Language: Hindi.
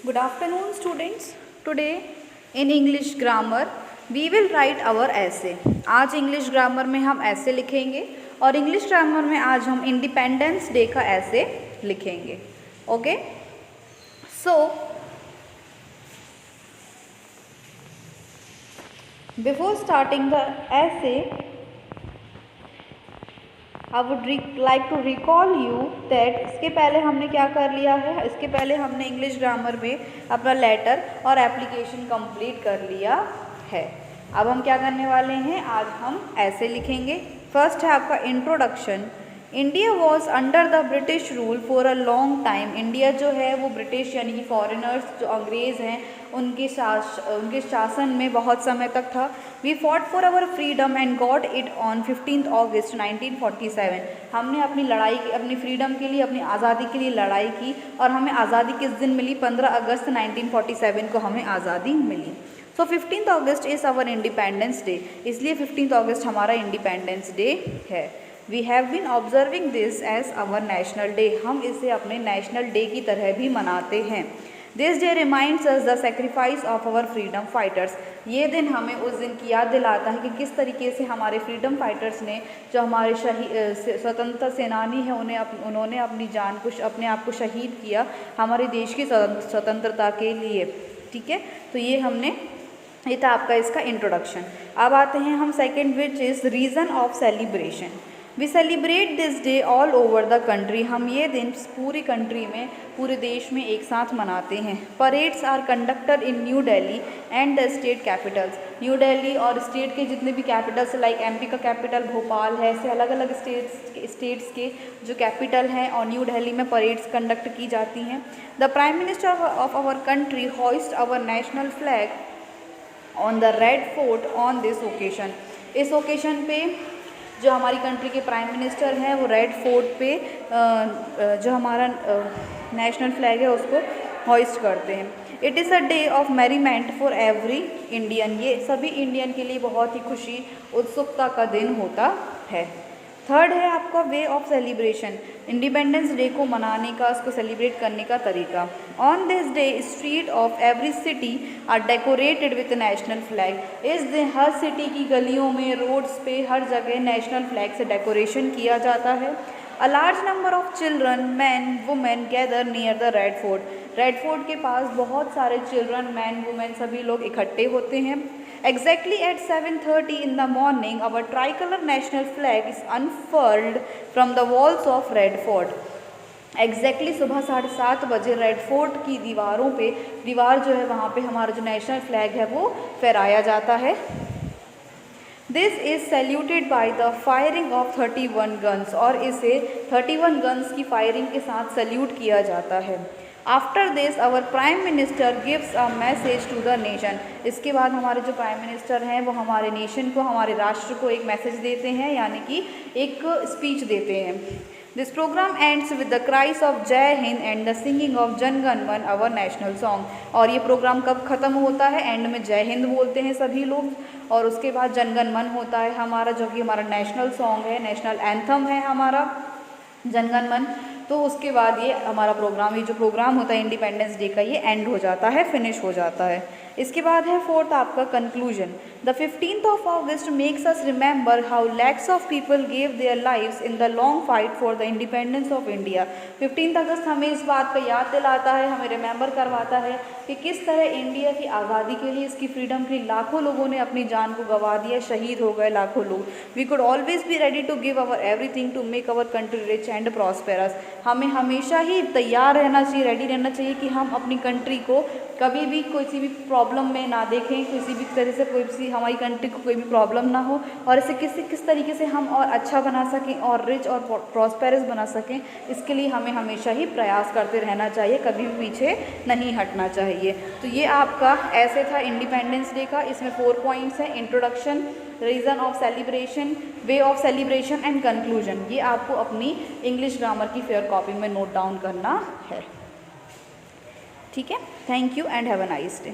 Good afternoon, students. Today in English grammar we will write our essay. आज इंग्लिश ग्रामर में हम ऐसे लिखेंगे और इंग्लिश ग्रामर में आज हम इंडिपेंडेंस डे का ऐसे लिखेंगे. Okay, so before starting the essay I would like to recall you that इसके पहले हमने क्या कर लिया है. इसके पहले हमने इंग्लिश ग्रामर में अपना लेटर और एप्लीकेशन कंप्लीट कर लिया है. अब हम क्या करने वाले हैं, आज हम ऐसे लिखेंगे. फर्स्ट है आपका introduction. India was under the British rule for a long time. India जो है वो ब्रिटिश यानी कि फॉरेनर्स जो अंग्रेज़ हैं उनके शासन में बहुत समय तक था. We fought for our freedom and got it on 15 August 1947. हमने अपनी लड़ाई अपनी फ्रीडम के लिए, अपनी आज़ादी के लिए लड़ाई की और हमें आज़ादी किस दिन मिली, 15 अगस्त 1947 को हमें आज़ादी मिली. So 15 August is our independence day. इसलिए 15 अगस्त हमारा इंडिपेंडेंस डे है. We have been observing this as our national day. हम इसे अपने नेशनल डे की तरह भी मनाते हैं. This day reminds us the sacrifice of our freedom fighters. ये दिन हमें उस दिन की याद दिलाता है कि किस तरीके से हमारे फ्रीडम फाइटर्स ने, जो हमारे स्वतंत्रता सेनानी हैं, उन्होंने अपनी जान को, अपने आप को शहीद किया हमारे देश की स्वतंत्रता के लिए. ठीक है, तो ये था आपका इसका इंट्रोडक्शन. अब आते हैं हम second, which is reason of celebration. We celebrate this day all over the country. हम ये दिन पूरी कंट्री में, पूरे देश में एक साथ मनाते हैं. Parades are conducted in New Delhi and the state capitals. New Delhi और स्टेट के जितने भी कैपिटल्स, लाइक एमपी का कैपिटल भोपाल है, ऐसे अलग अलग स्टेट्स के जो कैपिटल हैं और न्यू दिल्ली में परेड्स कंडक्ट की जाती हैं. The prime minister of our country hoist our national flag on the Red Fort on this occasion. इस ओकेशन पे जो हमारी कंट्री के प्राइम मिनिस्टर हैं वो रेड फोर्ट पे जो हमारा नेशनल फ्लैग है उसको होइस्ट करते हैं. It is a day of merriment for every Indian. ये सभी इंडियन के लिए बहुत ही खुशी, उत्सुकता का दिन होता है. थर्ड है आपका way of celebration. Independence day को मनाने का, उसको सेलिब्रेट करने का तरीका. On this day street of every city are decorated with national flag. इस दिन हर सिटी की गलियों में, रोड्स पे, हर जगह नेशनल फ्लैग से डेकोरेशन किया जाता है. A large number of children, man, women gather near the Red fort. Red fort के पास बहुत सारे चिल्ड्रन, मैन, वुमेन सभी लोग इकट्ठे होते हैं. Exactly at 7:30 in the morning, our tricolor national flag is unfurled from the walls of Red Fort. Exactly सुबह 7:30 बजे रेड फोर्ट की दीवार जो है वहाँ पे हमारा जो नेशनल फ्लैग है वो फहराया जाता है. This is saluted by the firing of 31 guns. और इसे 31 गन्स की फायरिंग के साथ सैल्यूट किया जाता है. After this our prime minister gives a message to the nation. इसके बाद हमारे जो प्राइम मिनिस्टर हैं वो हमारे नेशन को, हमारे राष्ट्र को एक मैसेज देते हैं, यानी कि एक स्पीच देते हैं. This programme ends with the cries of Jai Hind and the singing of Jana Gana मन आवर नेशनल सॉन्ग. और ये प्रोग्राम कब ख़त्म होता है, एंड में जय हिंद बोलते हैं सभी लोग, और उसके बाद जन गण मन होता है हमारा, जो कि हमारा नेशनल सॉन्ग है, नेशनल एंथम है हमारा जन गण मन. तो उसके बाद ये हमारा प्रोग्राम, ये जो प्रोग्राम होता है इंडिपेंडेंस डे का, ये एंड हो जाता है, फिनिश हो जाता है. इसके बाद है फोर्थ आपका conclusion. The 15th of August makes us remember how lakhs of people gave their lives in the long fight for the independence of India. 15 अगस्त हमें इस बात पर याद दिलाता है, हमें रिमेंबर करवाता है कि किस तरह इंडिया की आज़ादी के लिए, इसकी फ्रीडम के लिए लाखों लोगों ने अपनी जान को गंवा दिया, शहीद हो गए लाखों लोग. We could always be ready to give our everything to make our country rich and prosperous. हमें हमेशा ही तैयार रहना चाहिए, रेडी रहना चाहिए कि हम अपनी कंट्री को कभी भी किसी भी प्रॉब्लम में ना देखें, किसी भी तरह से कोई सी हमारी कंट्री को कोई भी प्रॉब्लम ना हो, और इसे किस तरीके से हम और अच्छा बना सकें और रिच और प्रॉस्पेरस बना सकें, इसके लिए हमें हमेशा ही प्रयास करते रहना चाहिए, कभी भी पीछे नहीं हटना चाहिए. तो ये आपका ऐसे था इंडिपेंडेंस डे का. इसमें 4 पॉइंट्स हैं. Introduction, reason of celebration, way of celebration and conclusion. ये आपको अपनी इंग्लिश ग्रामर की फेयर कॉपी में नोट डाउन करना है. ठीक है, thank you and have a nice day.